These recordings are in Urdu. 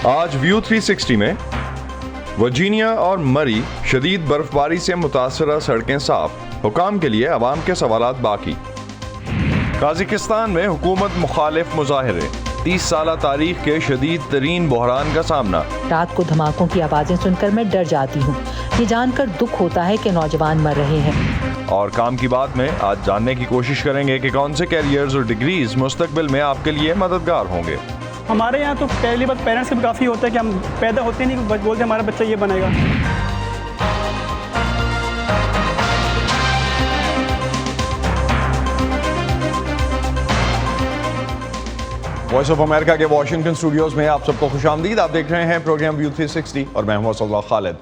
آج ویو 360 میں ورجینیا اور مری شدید برفباری سے متاثرہ سڑکیں صاف، حکام کے لیے عوام کے سوالات باقی۔ قازقستان میں حکومت مخالف مظاہرے، 30 سالہ تاریخ کے شدید ترین بحران کا سامنا۔ رات کو دھماکوں کی آوازیں سن کر میں ڈر جاتی ہوں، یہ جان کر دکھ ہوتا ہے کہ نوجوان مر رہے ہیں۔ اور کام کی بات میں آج جاننے کی کوشش کریں گے کہ کون سے کیریئرز اور ڈگریز مستقبل میں آپ کے لیے مددگار ہوں گے۔ ہمارے یہاں تو پہلی بات پیرنٹس کا بھی کافی ہوتا ہے کہ ہم پیدا ہوتے نہیں بولتے ہمارا بچہ یہ بنے گا۔ وائس آف امریکہ کے واشنگٹن اسٹوڈیوز میں آپ سب کو خوش آمدید۔ آپ دیکھ رہے ہیں پروگرام ویو 360 اور میں ہوں صلی اللہ خالد۔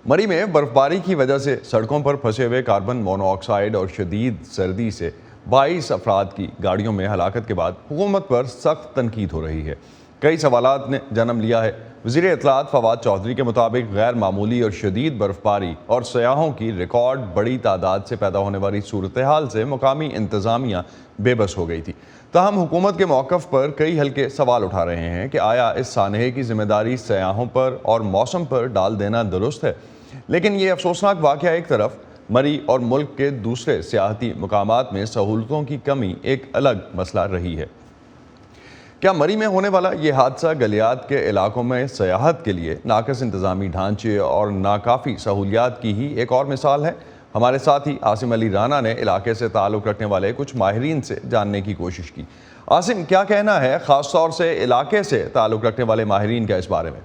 مری میں برفباری کی وجہ سے سڑکوں پر پھنسے ہوئے کاربن مونو آکسائڈ اور شدید سردی سے 22 افراد کی گاڑیوں میں ہلاکت کے بعد حکومت پر سخت تنقید ہو رہی ہے۔ کئی سوالات نے جنم لیا ہے۔ وزیر اطلاعات فواد چودھری کے مطابق غیر معمولی اور شدید برفباری اور سیاحوں کی ریکارڈ بڑی تعداد سے پیدا ہونے والی صورتحال سے مقامی انتظامیہ بے بس ہو گئی تھی۔ تاہم حکومت کے موقف پر کئی ہلکے سوال اٹھا رہے ہیں کہ آیا اس سانحے کی ذمہ داری سیاحوں پر اور موسم پر ڈال دینا درست ہے؟ لیکن یہ افسوسناک واقعہ ایک طرف، مری اور ملک کے دوسرے سیاحتی مقامات میں سہولتوں کی کمی ایک الگ مسئلہ رہی ہے۔ کیا مری میں ہونے والا یہ حادثہ گلیات کے علاقوں میں سیاحت کے لیے ناقص انتظامی ڈھانچے اور ناکافی سہولیات کی ہی ایک اور مثال ہے؟ ہمارے ساتھی عاصم علی رانا نے علاقے سے تعلق رکھنے والے کچھ ماہرین سے جاننے کی کوشش کی۔ عاصم، کیا کہنا ہے خاص طور سے علاقے سے تعلق رکھنے والے ماہرین کا اس بارے میں؟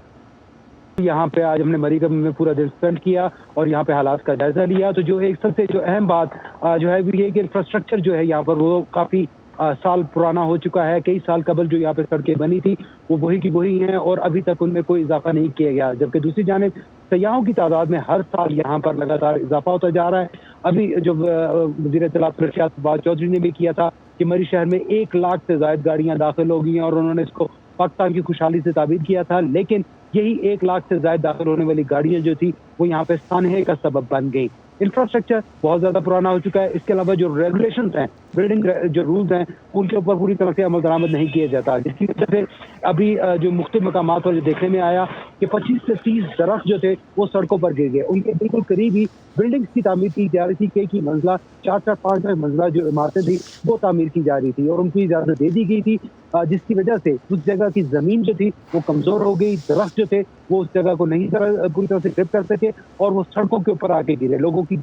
یہاں پہ آج ہم نے مری میں پورا دن اسپینڈ کیا اور یہاں پہ حالات کا جائزہ لیا، تو جو ایک سب سے جو اہم بات جو ہے وہ یہ کہ انفراسٹرکچر جو ہے یہاں پر وہ کافی سال پرانا ہو چکا ہے۔ کئی سال قبل جو یہاں پہ سڑکیں بنی تھی وہ وہی کی وہی ہیں اور ابھی تک ان میں کوئی اضافہ نہیں کیا گیا، جبکہ دوسری جانب سیاحوں کی تعداد میں ہر سال یہاں پر لگاتار اضافہ ہوتا جا رہا ہے۔ ابھی جو وزیر اطلاعات فواد چودھری نے بھی کیا تھا کہ مری شہر میں 1 لاکھ سے زائد گاڑیاں داخل ہو گئی ہیں اور انہوں نے اس کو پاکستان کی خوشحالی سے تعبیر کیا تھا، لیکن یہی 1 لاکھ سے زائد داخل ہونے والی گاڑیاں جو تھی وہ یہاں پہ سانحے کا سبب بن گئی۔ انفراسٹرکچر بہت زیادہ پرانا ہو چکا ہے، اس کے علاوہ جو ریگولیشنز ہیں، بلڈنگ جو رولز ہیں، ان کے اوپر پوری طرح سے عمل درآمد نہیں کیا جاتا، جس کی وجہ سے ابھی جو مختلف مقامات پر جو دیکھنے میں آیا کہ 25 سے 30 درخت جو تھے وہ سڑکوں پر گر گئے۔ ان کے بالکل قریب ہی بلڈنگز کی تعمیر کی جا رہی تھی، کئی کی منزلہ 4 5 منزلہ جو عمارتیں تھیں وہ تعمیر کی جا رہی تھی اور ان کو اجازت دے دی گئی تھی، جس کی وجہ سے اس جگہ کی زمین جو تھی وہ کمزور ہو گئی، درخت جو تھے وہ اس جگہ کو نہیں پوری طرح سے گرپ کر سکے اور وہ سڑکوں کے اوپر آ کے گرے، لوگوں کی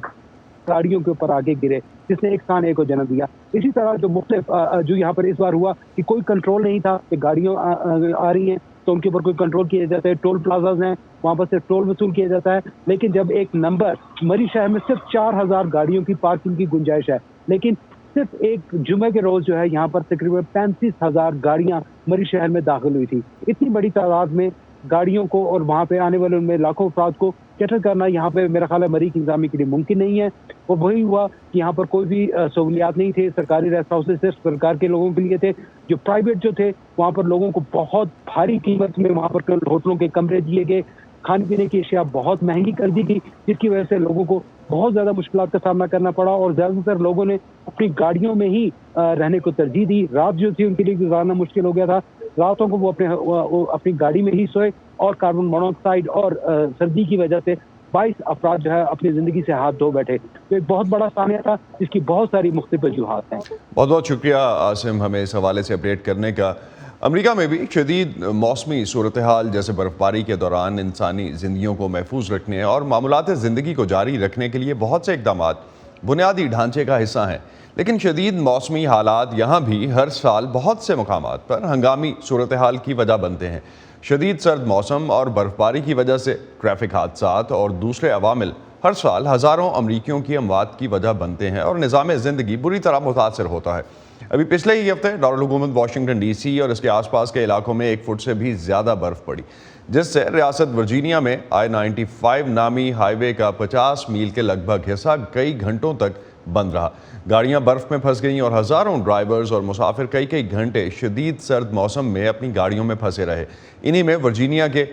گاڑیوں کے اوپر آگے گرے، جس نے ایک سانحے کو جنم دیا۔ اسی طرح جو مختلف جو یہاں پر اس بار ہوا کہ کوئی کنٹرول نہیں تھا کہ گاڑیوں آ رہی ہیں تو ان کے اوپر کوئی کنٹرول کیا جاتا ہے، ٹول پلازاز ہیں وہاں پر سے ٹول وصول کیا جاتا ہے، لیکن جب ایک نمبر مری شہر میں صرف 4000 گاڑیوں کی پارکنگ کی گنجائش ہے، لیکن صرف ایک جمعے کے روز جو ہے یہاں پر تقریباً 35,000 گاڑیاں مری شہر میں داخل ہوئی تھی۔ اتنی بڑی تعداد میں گاڑیوں کو اور وہاں پہ آنے والے ان میں لاکھوں افراد کو کیٹر کرنا یہاں پہ میرا خیال ہے مری کی انتظامیہ کے لیے ممکن نہیں ہے، اور وہی ہوا کہ یہاں پر کوئی بھی سہولیات نہیں تھے، سرکاری ریسٹ ہاؤسز صرف سرکار کے لوگوں کے لیے تھے، جو پرائیویٹ جو تھے وہاں پر لوگوں کو بہت بھاری قیمت میں وہاں پر ہوٹلوں کے کمرے دیے گئے، کھانے پینے کی اشیاء بہت مہنگی کر دی گئی، جس کی وجہ سے لوگوں کو بہت زیادہ مشکلات کا سامنا کرنا پڑا اور زیادہ تر لوگوں نے اپنی گاڑیوں میں ہی رہنے کو ترجیح دی۔ رات جو تھی ان کے لیے گزارنا مشکل ہو گیا تھا، راتوں کو وہ اپنی گاڑی میں ہی سوئے اور کاربن مونو آکسائڈ اور سردی کی وجہ سے 22 افراد جو ہے اپنی زندگی سے ہاتھ دھو بیٹھے۔ تو ایک بہت بڑا سانحہ تھا جس کی بہت ساری مختلف وجوہات ہیں۔ بہت بہت شکریہ عاصم ہمیں اس حوالے سے اپڈیٹ کرنے کا۔ امریکہ میں بھی شدید موسمی صورتحال جیسے برفباری کے دوران انسانی زندگیوں کو محفوظ رکھنے اور معمولات زندگی کو جاری رکھنے کے لیے بہت سے اقدامات بنیادی ڈھانچے کا حصہ ہیں، لیکن شدید موسمی حالات یہاں بھی ہر سال بہت سے مقامات پر ہنگامی صورتحال کی وجہ بنتے ہیں۔ شدید سرد موسم اور برفباری کی وجہ سے ٹریفک حادثات اور دوسرے عوامل ہر سال ہزاروں امریکیوں کی اموات کی وجہ بنتے ہیں اور نظام زندگی بری طرح متاثر ہوتا ہے۔ ابھی پچھلے ہی ہفتے دارالحکومت واشنگٹن ڈی سی اور اس کے آس پاس کے علاقوں میں 1 فٹ سے بھی زیادہ برف پڑی، جس سے ریاست ورجینیا میں I-95 نامی ہائی وے کا 50 میل کے لگ بھگ حصہ کئی گھنٹوں تک بند رہا۔ گاڑیاں برف میں پھنس گئیں اور ہزاروں ڈرائیورز اور مسافر کئی گھنٹے شدید سرد موسم میں اپنی گاڑیوں میں پھنسے رہے۔ انہی میں ورجینیا کے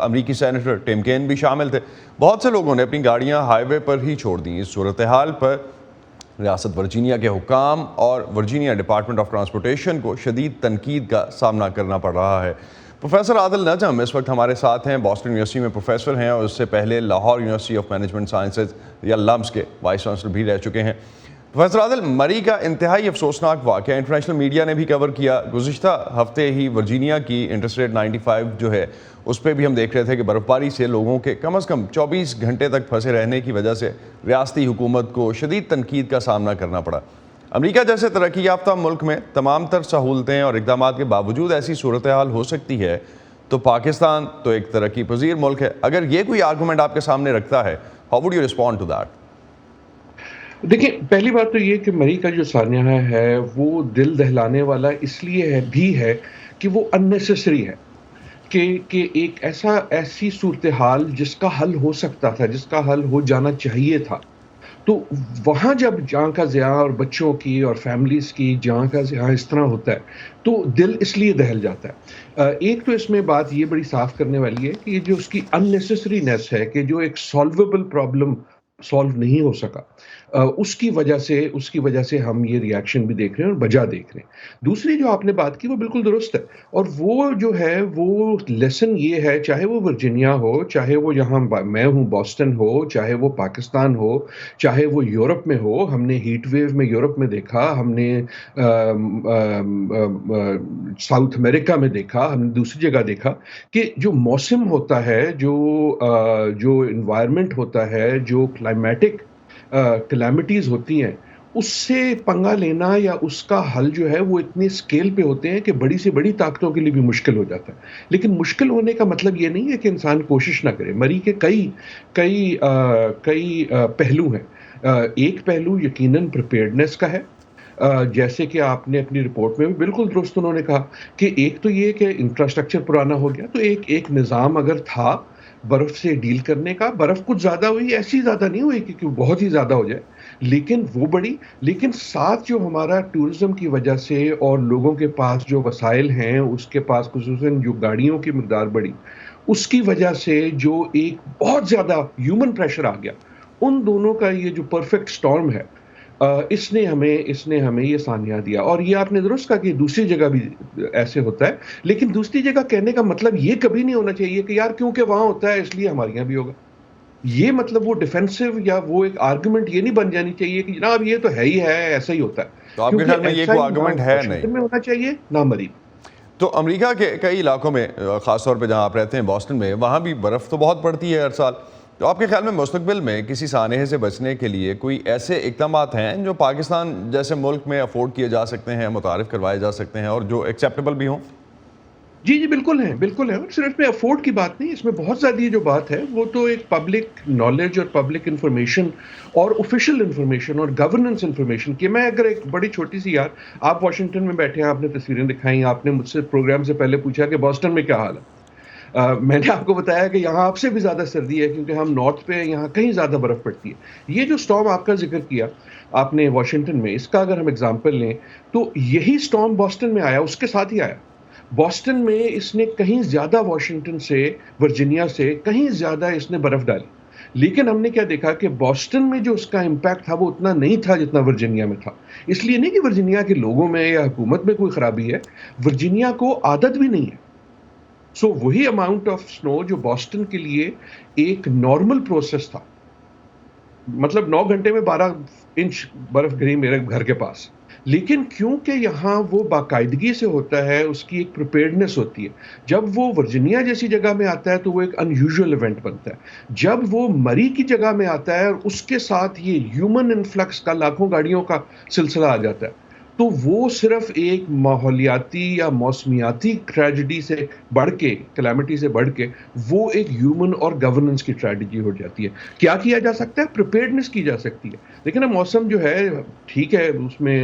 امریکی سینیٹر ٹم کین بھی شامل تھے۔ بہت سے لوگوں نے اپنی گاڑیاں ہائی وے پر ہی چھوڑ دیں۔ اس صورتحال پر ریاست ورجینیا کے حکام اور ورجینیا ڈپارٹمنٹ آف ٹرانسپورٹیشن کو شدید تنقید کا سامنا کرنا پڑ رہا ہے۔ پروفیسر عادل نجم اس وقت ہمارے ساتھ ہیں، بوسٹن یونیورسٹی میں پروفیسر ہیں اور اس سے پہلے Lahore university of management sciences یا لمس کے وائس چانسلر بھی رہ چکے ہیں۔ پروفیسر عادل، مری کا انتہائی افسوسناک واقعہ انٹرنیشنل میڈیا نے بھی کور کیا۔ گزشتہ ہفتے ہی ورجینیا کی انٹرسٹیٹ 95 جو ہے اس پہ بھی ہم دیکھ رہے تھے کہ برف باری سے لوگوں کے کم از کم 24 گھنٹے تک پھنسے رہنے کی وجہ سے ریاستی حکومت کو شدید تنقید کا سامنا کرنا پڑا۔ امریکہ جیسے ترقی یافتہ ملک میں تمام تر سہولتیں اور اقدامات کے باوجود ایسی صورتحال ہو سکتی ہے، تو پاکستان تو ایک ترقی پذیر ملک ہے۔ اگر یہ کوئی آرگومنٹ آپ کے سامنے رکھتا ہے، how would you respond to that? دیکھیں، پہلی بات تو یہ کہ مری کا جو سانحہ ہے وہ دل دہلانے والا اس لیے ہے کہ وہ اننیسیسری ہے، کہ ایک ایسی صورتحال جس کا حل ہو سکتا تھا، جس کا حل ہو جانا چاہیے تھا، تو وہاں جب جان کا ضیاع اور بچوں کی اور فیملیز کی جان کا ضیاع اس طرح ہوتا ہے تو دل اس لیے دہل جاتا ہے۔ ایک تو اس میں بات یہ بڑی صاف کرنے والی ہے کہ یہ جو اس کی اننیسیسرینیس ہے، کہ جو ایک سالویبل پرابلم سالو نہیں ہو سکا، اس کی وجہ سے ہم یہ ریاکشن بھی دیکھ رہے ہیں اور وجہ دیکھ رہے ہیں۔ دوسری جو آپ نے بات کی وہ بالکل درست ہے، اور وہ جو ہے وہ لیسن یہ ہے، چاہے وہ ورجینیا ہو، چاہے وہ یہاں میں ہوں بوسٹن ہو، چاہے وہ پاکستان ہو، چاہے وہ یورپ میں ہو۔ ہم نے ہیٹ ویو میں یورپ میں دیکھا، ہم نے ساؤتھ امریکہ میں دیکھا، ہم نے دوسری جگہ دیکھا کہ جو موسم ہوتا ہے، جو انوائرمنٹ ہوتا ہے، جو کلائمیٹک کلیمٹیز ہوتی ہیں، اس سے پنگا لینا یا اس کا حل جو ہے وہ اتنے اسکیل پہ ہوتے ہیں کہ بڑی سے بڑی طاقتوں کے لیے بھی مشکل ہو جاتا ہے۔ لیکن مشکل ہونے کا مطلب یہ نہیں ہے کہ انسان کوشش نہ کرے۔ مری کے کئی پہلو ہیں۔ ایک پہلو یقیناً پریپیئرڈنس کا ہے، جیسے کہ آپ نے اپنی رپورٹ میں بھی بالکل درست انہوں نے کہا کہ ایک تو یہ کہ انفراسٹرکچر پرانا ہو گیا، تو ایک نظام اگر تھا برف سے ڈیل کرنے کا، برف کچھ زیادہ ہوئی، ایسی زیادہ نہیں ہوئی کہ بہت ہی زیادہ ہو جائے، لیکن وہ بڑی، لیکن ساتھ جو ہمارا ٹورزم کی وجہ سے اور لوگوں کے پاس جو وسائل ہیں، اس کے پاس خصوصاً جو گاڑیوں کی مقدار بڑھی، اس کی وجہ سے جو ایک بہت زیادہ ہیومن پریشر آ گیا، ان دونوں کا یہ جو پرفیکٹ سٹارم ہے، اس نے ہمیں یہ سانحہ دیا۔ اور یہ آپ نے درست کہا کہ دوسری جگہ بھی ایسے ہوتا ہے، لیکن دوسری جگہ کہنے کا مطلب یہ کبھی نہیں ہونا چاہیے کہ یار کیونکہ وہاں ہوتا ہے اس لیے ہمارے یہاں بھی ہوگا۔ یہ مطلب وہ ڈیفینسو یا وہ ایک آرگومنٹ یہ نہیں بن جانی چاہیے کہ جناب یہ تو ہے ہی ہے، ایسا ہی ہوتا ہے۔ تو آپ کے خیال میں یہ کوئی آرگومنٹ ہے نہیں میں ہونا چاہیے نہ مری۔ تو امریکہ کے کئی علاقوں میں، خاص طور پہ جہاں آپ رہتے ہیں بوسٹن میں، وہاں بھی برف تو بہت پڑتی ہے ہر سال۔ تو آپ کے خیال میں مستقبل میں کسی سانحے سے بچنے کے لیے کوئی ایسے اقدامات ہیں جو پاکستان جیسے ملک میں افورڈ کیے جا سکتے ہیں، متعارف کروائے جا سکتے ہیں اور جو ایکسیپٹیبل بھی ہوں؟ جی بالکل ہے، اور صرف میں افورڈ کی بات نہیں، اس میں بہت زیادہ یہ جو بات ہے وہ تو ایک پبلک نالج اور پبلک انفارمیشن اور آفیشیل انفارمیشن اور گورننس انفارمیشن کی۔ میں اگر ایک بڑی چھوٹی سی، یار آپ واشنگٹن میں بیٹھے ہیں، آپ نے تصویریں دکھائیں، آپ نے مجھ سے پروگرام سے پہلے پوچھا کہ بوسٹن میں کیا حال ہے۔ میں نے آپ کو بتایا کہ یہاں آپ سے بھی زیادہ سردی ہے، کیونکہ ہم نارتھ پہ، یہاں کہیں زیادہ برف پڑتی ہے۔ یہ جو سٹارم آپ کا ذکر کیا آپ نے واشنگٹن میں، اس کا اگر ہم اگزامپل لیں تو یہی سٹارم بوسٹن میں آیا، اس کے ساتھ ہی آیا۔ بوسٹن میں اس نے کہیں زیادہ، واشنگٹن سے، ورجینیا سے کہیں زیادہ اس نے برف ڈالی، لیکن ہم نے کیا دیکھا کہ بوسٹن میں جو اس کا امپیکٹ تھا وہ اتنا نہیں تھا جتنا ورجینیا میں تھا۔ اس لیے نہیں کہ ورجینیا کے لوگوں میں یا حکومت میں کوئی خرابی ہے، ورجینیا کو عادت بھی نہیں ہے۔ سو وہی اماؤنٹ آف سنو جو بوسٹن کے لیے ایک نارمل پروسیس تھا، مطلب 9 گھنٹے میں 12 انچ برف گری میرے گھر کے پاس، لیکن کیونکہ یہاں وہ باقاعدگی سے ہوتا ہے، اس کی ایک پریپیئرڈنس ہوتی ہے۔ جب وہ ورجینیا جیسی جگہ میں آتا ہے تو وہ ایک ان یوزول ایونٹ بنتا ہے۔ جب وہ مری کی جگہ میں آتا ہے اور اس کے ساتھ یہ ہیومن انفلکس کا لاکھوں گاڑیوں کا سلسلہ آ جاتا ہے، تو وہ صرف ایک ماحولیاتی یا موسمیاتی ٹریجڈی سے بڑھ کے، کلیمٹی سے بڑھ کے، وہ ایک ہیومن اور گورننس کی ٹریجڈی ہو جاتی ہے۔ کیا کیا جا سکتا ہے؟ پریپیئرڈنس کی جا سکتی ہے۔ لیکن اب موسم جو ہے ٹھیک ہے، اس میں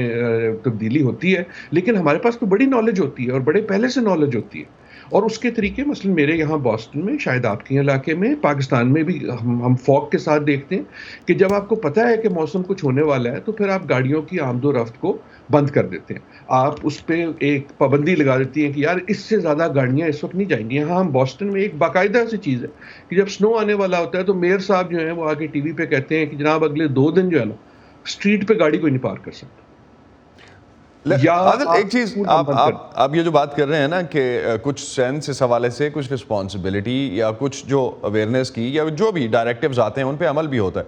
تبدیلی ہوتی ہے، لیکن ہمارے پاس تو بڑی نالج ہوتی ہے اور بڑے پہلے سے نالج ہوتی ہے، اور اس کے طریقے مثلا میرے یہاں بوسٹن میں، شاید آپ کے علاقے میں، پاکستان میں بھی ہم فوگ کے ساتھ دیکھتے ہیں کہ جب آپ کو پتہ ہے کہ موسم کچھ ہونے والا ہے تو پھر آپ گاڑیوں کی آمد و رفت کو بند کر دیتے ہیں، آپ اس پہ ایک پابندی لگا دیتی ہیں کہ یار اس سے زیادہ گاڑیاں اس وقت نہیں جائیں گی۔ یہاں ہم بوسٹن میں ایک باقاعدہ سی چیز ہے کہ جب سنو آنے والا ہوتا ہے تو میئر صاحب جو ہیں وہ آگے ٹی وی پہ کہتے ہیں کہ جناب اگلے 2 دن جو ہے نا اسٹریٹ پہ گاڑی کوئی نہیں پارک کر سکتا. عادل ایک چیز آپ یہ جو بات کر رہے ہیں نا کہ کچھ سینس اس حوالے سے کچھ رسپانسبلٹی یا کچھ جو اویئرنیس کی یا جو بھی ڈائریکٹیوز آتے ہیں ان پہ عمل بھی ہوتا ہے.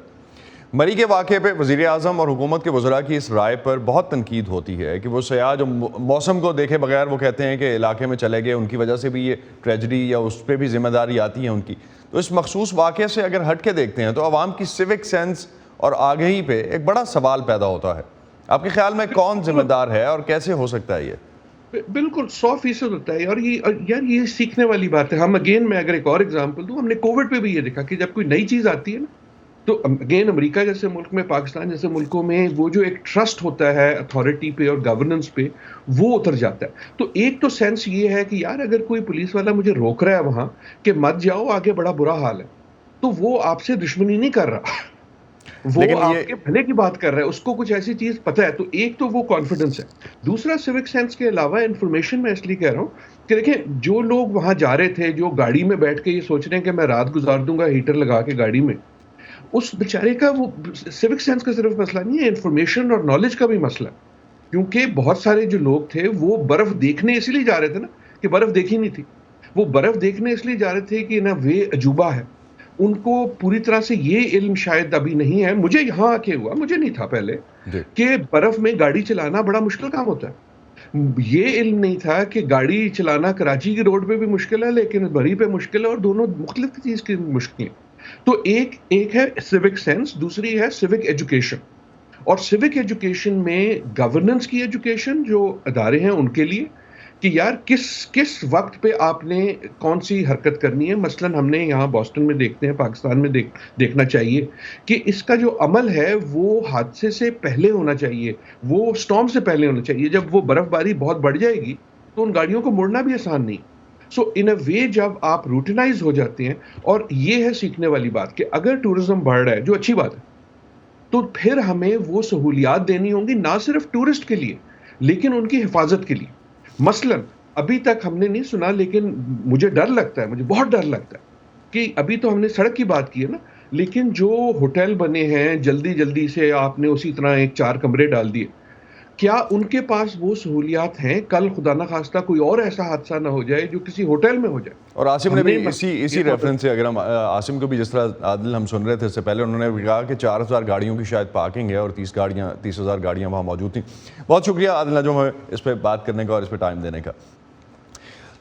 مری کے واقعے پہ وزیر اعظم اور حکومت کے وزراء کی اس رائے پر بہت تنقید ہوتی ہے کہ وہ سیاح جو موسم کو دیکھے بغیر وہ کہتے ہیں کہ علاقے میں چلے گئے ان کی وجہ سے بھی یہ ٹریجڈی یا اس پہ بھی ذمہ داری آتی ہے ان کی. تو اس مخصوص واقعے سے اگر ہٹ کے دیکھتے ہیں تو عوام کی سیوک سینس اور آگہی پہ ایک بڑا سوال پیدا ہوتا ہے. آپ کے خیال میں کون ذمہ دار ہے اور کیسے ہو سکتا ہے یہ؟ بالکل 100% ہوتا ہے. اور یہ سیکھنے والی بات ہے. ہم میں اگر ایک اور ایگزامپل دوں, ہم نے کووڈ پہ بھی یہ دیکھا کہ جب کوئی نئی چیز آتی ہے نا تو امریکہ جیسے ملک میں, پاکستان جیسے ملکوں میں وہ جو ایک ٹرسٹ ہوتا ہے اتھارٹی پہ اور گورننس پہ وہ اتر جاتا ہے. تو ایک تو سینس یہ ہے کہ یار اگر کوئی پولیس والا مجھے روک رہا ہے وہاں کہ مت جاؤ آگے بڑا برا حال ہے, تو وہ آپ سے دشمنی نہیں کر رہا, وہ آپ کے بھلے کی بات کر رہا ہے, اس کو کچھ ایسی چیز پتہ ہے. تو ایک تو وہ کانفیڈنس ہے. دوسرا سیوک سینس کے علاوہ انفارمیشن میں اس لیے کہہ رہا ہوں کہ دیکھیں جو لوگ وہاں جا رہے تھے, جو گاڑی میں بیٹھ کے یہ سوچ رہے ہیں کہ میں رات گزار دوں گا ہیٹر لگا کے گاڑی میں, اس بیچارے کا وہ سیوک سینس کا صرف مسئلہ نہیں ہے, انفارمیشن اور نالج کا بھی مسئلہ ہے. کیونکہ بہت سارے جو لوگ تھے وہ برف دیکھنے اس لیے جا رہے تھے نا کہ برف دیکھی نہیں تھی, وہ برف دیکھنے اس لیے جا رہے تھے کہ نا وہ عجوبہ ہے. ان کو پوری طرح سے یہ علم شاید ابھی نہیں ہے, مجھے یہاں آ کے ہوا, مجھے نہیں تھا پہلے کہ برف میں گاڑی چلانا بڑا مشکل کام ہوتا ہے. یہ علم نہیں تھا کہ گاڑی چلانا کراچی کی روڈ پہ بھی مشکل ہے لیکن بری پہ مشکل ہے, اور دونوں مختلف چیز کی مشکل ہیں. تو ایک ہے سیوک سینس, دوسری ہے سیوک ایجوکیشن. اور سیوک ایجوکیشن میں گورننس کی ایجوکیشن جو ادارے ہیں ان کے لیے کہ یار کس وقت پہ آپ نے کون سی حرکت کرنی ہے. مثلا ہم نے یہاں بوسٹن میں دیکھتے ہیں, پاکستان میں دیکھنا چاہیے کہ اس کا جو عمل ہے وہ حادثے سے پہلے ہونا چاہیے, وہ اسٹارم سے پہلے ہونا چاہیے. جب وہ برف باری بہت بڑھ جائے گی تو ان گاڑیوں کو موڑنا بھی آسان نہیں. سو ان اے وے جب آپ روٹینائز ہو جاتے ہیں, اور یہ ہے سیکھنے والی بات کہ اگر ٹورزم بڑھ رہا ہے جو اچھی بات ہے, تو پھر ہمیں وہ سہولیات دینی ہوں گی نہ صرف ٹورسٹ کے لیے لیکن ان کی حفاظت کے لیے. مثلا ابھی تک ہم نے نہیں سنا, لیکن مجھے ڈر لگتا ہے, مجھے بہت ڈر لگتا ہے کہ ابھی تو ہم نے سڑک کی بات کی ہے نا, لیکن جو ہوٹل بنے ہیں جلدی سے آپ نے اسی طرح 4 کمرے ڈال دیے, کیا ان کے پاس وہ سہولیات ہیں کل خدا نہ خواستہ کوئی اور ایسا حادثہ نہ ہو جائے جو کسی ہوٹل میں ہو جائے. اور عاصم نے بھی اسی ریفرنس سے, اگر ہم عاصم کو بھی جس طرح عادل ہم سن رہے تھے اس سے پہلے, انہوں نے بھی کہا کہ 4000 گاڑیوں کی شاید پارکنگ ہے اور 30,000 گاڑیاں وہاں موجود تھیں. بہت شکریہ عادل نجم ہمیں اس پہ بات کرنے کا اور اس پہ ٹائم دینے کا.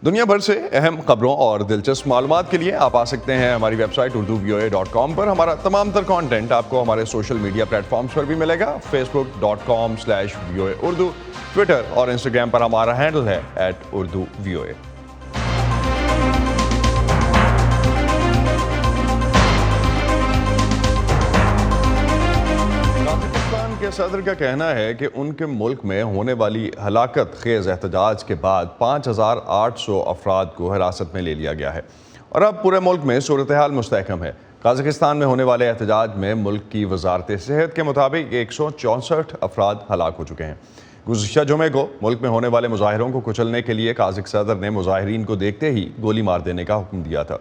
دنیا بھر سے اہم خبروں اور دلچسپ معلومات کے لیے آپ آ سکتے ہیں ہماری ویب سائٹ urduvoa.com پر. ہمارا تمام تر کانٹینٹ آپ کو ہمارے سوشل میڈیا پلیٹ فارمز پر بھی ملے گا. facebook.com/VOA Urdu, ٹویٹر اور انسٹاگرام پر ہمارا ہینڈل ہے @urduvoa. کے صدر کا کہنا ہے کہ ان کے ملک میں ہونے والی ہلاکت خیز احتجاج کے بعد 5,800 افراد کو حراست میں لے لیا گیا ہے اور اب پورے ملک میں صورتحال مستحکم ہے. قازقستان میں ہونے والے احتجاج میں ملک کی وزارت صحت کے مطابق 164 افراد ہلاک ہو چکے ہیں. گزشتہ جمعے کو ملک میں ہونے والے مظاہروں کو کچلنے کے لیے قازق صدر نے مظاہرین کو دیکھتے ہی گولی مار دینے کا حکم دیا تھا.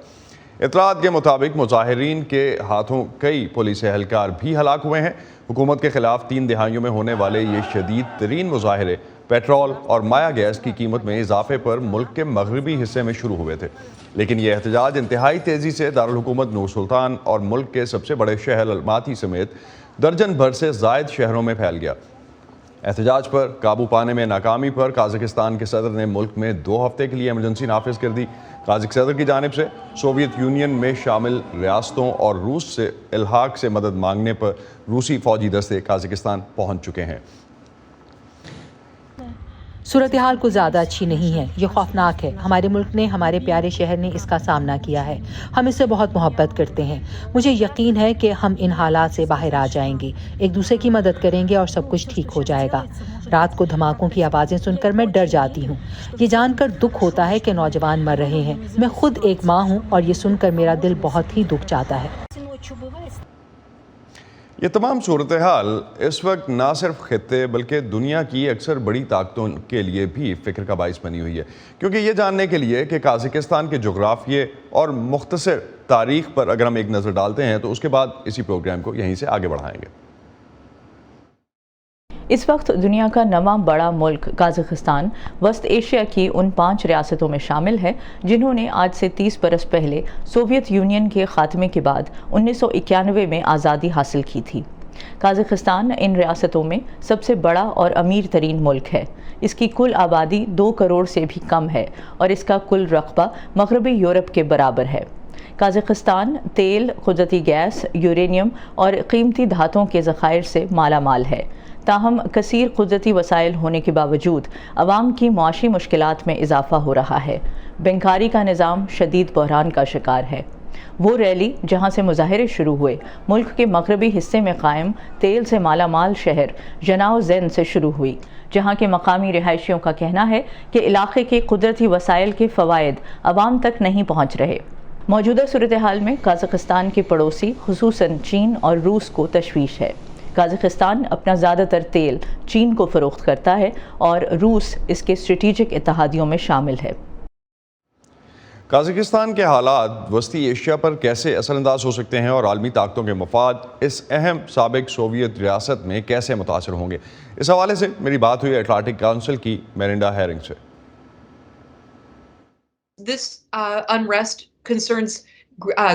اطلاعات کے مطابق مظاہرین کے ہاتھوں کئی پولیس اہلکار بھی ہلاک ہوئے ہیں. حکومت کے خلاف 3 دہائیوں میں ہونے والے یہ شدید ترین مظاہرے پیٹرول اور مایا گیس کی قیمت میں اضافے پر ملک کے مغربی حصے میں شروع ہوئے تھے, لیکن یہ احتجاج انتہائی تیزی سے دارالحکومت نور سلطان اور ملک کے سب سے بڑے شہر الماتی سمیت درجن بھر سے زائد شہروں میں پھیل گیا. احتجاج پر قابو پانے میں ناکامی پر قازقستان کے صدر نے ملک میں 2 ہفتے کے لیے ایمرجنسی نافذ کر دی. قازق صدر کی جانب سے سوویت یونین میں شامل ریاستوں اور روس سے الحاق سے مدد مانگنے پر روسی فوجی دستے قازقستان پہنچ چکے ہیں. صورتحال کو زیادہ اچھی نہیں ہے, یہ خوفناک ہے. ہمارے ملک نے, ہمارے پیارے شہر نے اس کا سامنا کیا ہے. ہم اس سے بہت محبت کرتے ہیں. مجھے یقین ہے کہ ہم ان حالات سے باہر آ جائیں گے, ایک دوسرے کی مدد کریں گے اور سب کچھ ٹھیک ہو جائے گا. رات کو دھماکوں کی آوازیں سن کر میں ڈر جاتی ہوں. یہ جان کر دکھ ہوتا ہے کہ نوجوان مر رہے ہیں. میں خود ایک ماں ہوں اور یہ سن کر میرا دل بہت ہی دکھ جاتا ہے. یہ تمام صورتحال اس وقت نہ صرف خطے بلکہ دنیا کی اکثر بڑی طاقتوں کے لیے بھی فکر کا باعث بنی ہوئی ہے, کیونکہ یہ جاننے کے لیے کہ قازقستان کے جغرافیے اور مختصر تاریخ پر اگر ہم ایک نظر ڈالتے ہیں تو اس کے بعد اسی پروگرام کو یہیں سے آگے بڑھائیں گے. اس وقت دنیا کا نواں بڑا ملک قازقستان وسط ایشیا کی ان 5 ریاستوں میں شامل ہے جنہوں نے آج سے 30 برس پہلے سوویت یونین کے خاتمے کے بعد 1991 میں آزادی حاصل کی تھی۔ قازقستان ان ریاستوں میں سب سے بڑا اور امیر ترین ملک ہے۔ اس کی کل آبادی 2 کروڑ سے بھی کم ہے اور اس کا کل رقبہ مغربی یورپ کے برابر ہے۔ قازقستان تیل، قدرتی گیس، یورینیم اور قیمتی دھاتوں کے ذخائر سے مالا مال ہے، تاہم کثیر قدرتی وسائل ہونے کے باوجود عوام کی معاشی مشکلات میں اضافہ ہو رہا ہے۔ بینکاری کا نظام شدید بحران کا شکار ہے۔ وہ ریلی جہاں سے مظاہرے شروع ہوئے ملک کے مغربی حصے میں قائم تیل سے مالا مال شہر جناؤ زین سے شروع ہوئی، جہاں کے مقامی رہائشیوں کا کہنا ہے کہ علاقے کے قدرتی وسائل کے فوائد عوام تک نہیں پہنچ رہے۔ موجودہ صورتحال میں قازقستان کے پڑوسی خصوصاً چین اور روس کو تشویش ہے۔ قازقستان اپنا زیادہ تر تیل چین کو فروخت کرتا ہے اور روس اس کے اسٹریٹجک اتحادیوں میں شامل ہے۔ قازقستان کے حالات وسطی ایشیا پر کیسے اثر انداز ہو سکتے ہیں اور عالمی طاقتوں کے مفاد اس اہم سابق سوویت ریاست میں کیسے متاثر ہوں گے، اس حوالے سے میری بات ہوئی اٹلانٹک کونسل کی میرنڈا ہیرنگ سے۔ This unrest concerns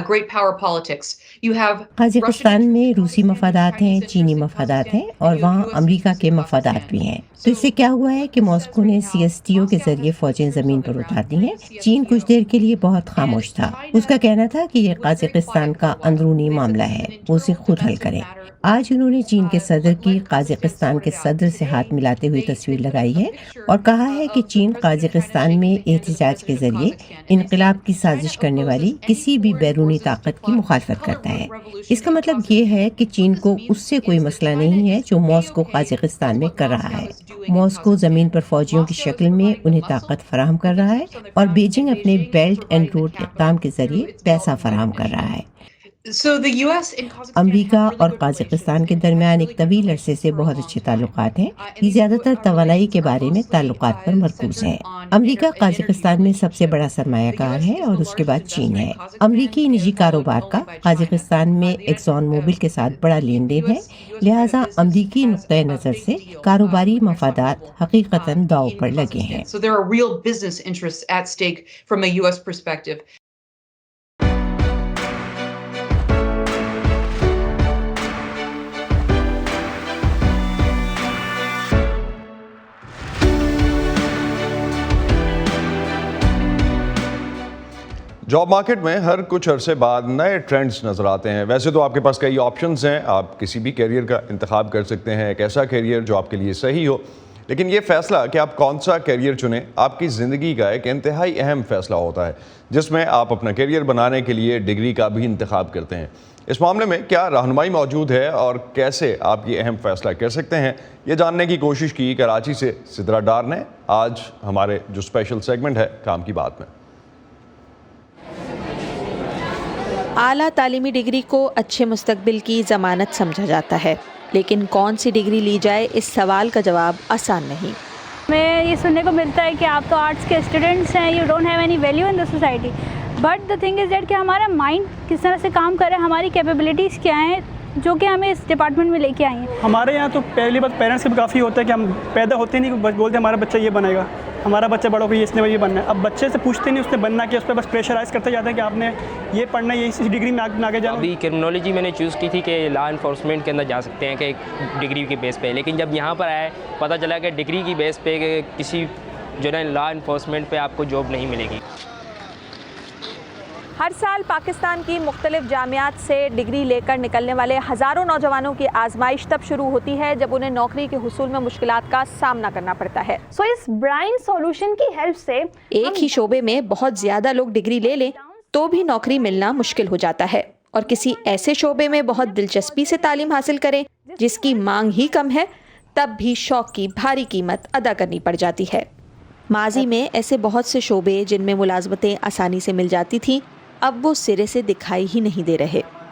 great power politics. You have Kazakhstan میں روسی مفادات ہیں، چینی مفادات ہیں اور وہاں امریکہ کے مفادات بھی ہیں۔ تو اس سے کیا ہوا ہے کہ ماسکو نے CSTO کے ذریعے فوجیں زمین پر اتار دی ہیں۔ چین کچھ دیر کے لیے بہت خاموش تھا، اس کا کہنا تھا کہ یہ قازقستان کا اندرونی معاملہ ہے، وہ اسے خود حل کریں۔ آج انہوں نے چین کے صدر کی قازقستان کے صدر سے ہاتھ ملاتے ہوئے تصویر لگائی ہے اور کہا ہے کہ چین قازقستان میں احتجاج کے ذریعے انقلاب کی سازش کرنے والی کسی بھی بیرونی طاقت کی مخالفت کرتا ہے۔ اس کا مطلب یہ ہے کہ چین کو اس سے کوئی مسئلہ نہیں ہے جو ماسکو قازقستان میں کر رہا ہے۔ ماسکو زمین پر فوجیوں کی شکل میں انہیں طاقت فراہم کر رہا ہے اور بیجنگ اپنے بیلٹ اینڈ روڈ اقدام کے ذریعے پیسہ فراہم کر رہا ہے۔ امریکہ اور قازقستان کے درمیان ایک طویل عرصے سے بہت اچھے تعلقات ہیں۔ یہ زیادہ تر توانائی کے بارے میں تعلقات پر مرکوز ہیں۔ امریکہ قازقستان میں سب سے بڑا سرمایہ کار ہے اور اس کے بعد چین ہے۔ امریکی نجی کاروبار کا قازقستان میں ایکسون موبل کے ساتھ بڑا لین دین ہے، لہٰذا امریکی نقطۂ نظر سے کاروباری مفادات حقیقتاً داؤ پر لگے ہیں۔ So there are real business interests at stake from a US perspective. Job market میں ہر کچھ عرصے بعد نئے ٹرینڈز نظر آتے ہیں۔ ویسے تو آپ کے پاس کئی آپشنز ہیں، آپ کسی بھی کیریئر کا انتخاب کر سکتے ہیں، ایک ایسا کیریئر جو آپ کے لیے صحیح ہو، لیکن یہ فیصلہ کہ آپ کون سا کیریئر چنیں آپ کی زندگی کا ایک انتہائی اہم فیصلہ ہوتا ہے، جس میں آپ اپنا کیریئر بنانے کے لیے ڈگری کا بھی انتخاب کرتے ہیں۔ اس معاملے میں کیا رہنمائی موجود ہے اور کیسے آپ یہ اہم فیصلہ کر سکتے ہیں، یہ جاننے کی کوشش کی کراچی سے سدرا ڈار نے آج ہمارے جو اسپیشل سیگمنٹ ہے کام کی بات میں۔ اعلیٰ تعلیمی ڈگری کو اچھے مستقبل کی ضمانت سمجھا جاتا ہے، لیکن کون سی ڈگری لی جائے اس سوال کا جواب آسان نہیں۔ میں یہ سننے کو ملتا ہے کہ آپ تو آرٹس کے اسٹوڈنٹس ہیں، you don't have any value in the society, but the thing is that کہ ہمارا مائنڈ کس طرح سے کام کر رہا ہے، ہماری کیپیبلٹیز کیا ہیں جو کہ ہمیں اس ڈپارٹمنٹ میں لے کے آئی ہیں۔ ہمارے یہاں تو پہلی بات پیرنٹس کے بھی کافی ہوتا ہے کہ ہم پیدا ہوتے نہیں بولتے ہمارا بچہ یہ بنے گا، ہمارا بچہ بڑا ہو گیا اس نے یہ بننا ہے۔ اب بچے سے پوچھتے نہیں اس نے بننا کیا، اس پہ بس پریشرائز کرتے جاتے ہیں کہ آپ نے یہ پڑھنا ہے، یہ ڈگری میں آگے جانا۔ ابھی کرمنالوجی میں نے چوز کی تھی کہ لا انفورسمنٹ کے اندر جا سکتے ہیں کہ ایک ڈگری کے بیس پہ، لیکن جب یہاں پر آئے پتہ چلا کہ ڈگری کی بیس پہ کسی جو ہے لا انفورسمنٹ پہ آپ کو جاب نہیں ملے گی۔ ہر سال پاکستان کی مختلف جامعات سے ڈگری لے کر نکلنے والے ہزاروں نوجوانوں کی آزمائش تب شروع ہوتی ہے جب انہیں نوکری کے حصول میں مشکلات کا سامنا کرنا پڑتا ہے۔ سو اس برائن سولوشن کی ہیلپ سے ایک ہی شعبے میں بہت زیادہ لوگ ڈگری لے لیں تو بھی نوکری ملنا مشکل ہو جاتا ہے، اور کسی ایسے شعبے میں بہت دلچسپی سے تعلیم حاصل کریں جس کی مانگ ہی کم ہے، تب بھی شوق کی بھاری قیمت ادا کرنی پڑ جاتی ہے۔ ماضی میں ایسے بہت سے شعبے جن میں ملازمتیں آسانی سے مل جاتی تھیں اب وہ سرے سے دکھائی ہی نہیں دے رہے۔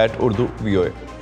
@urduvoa।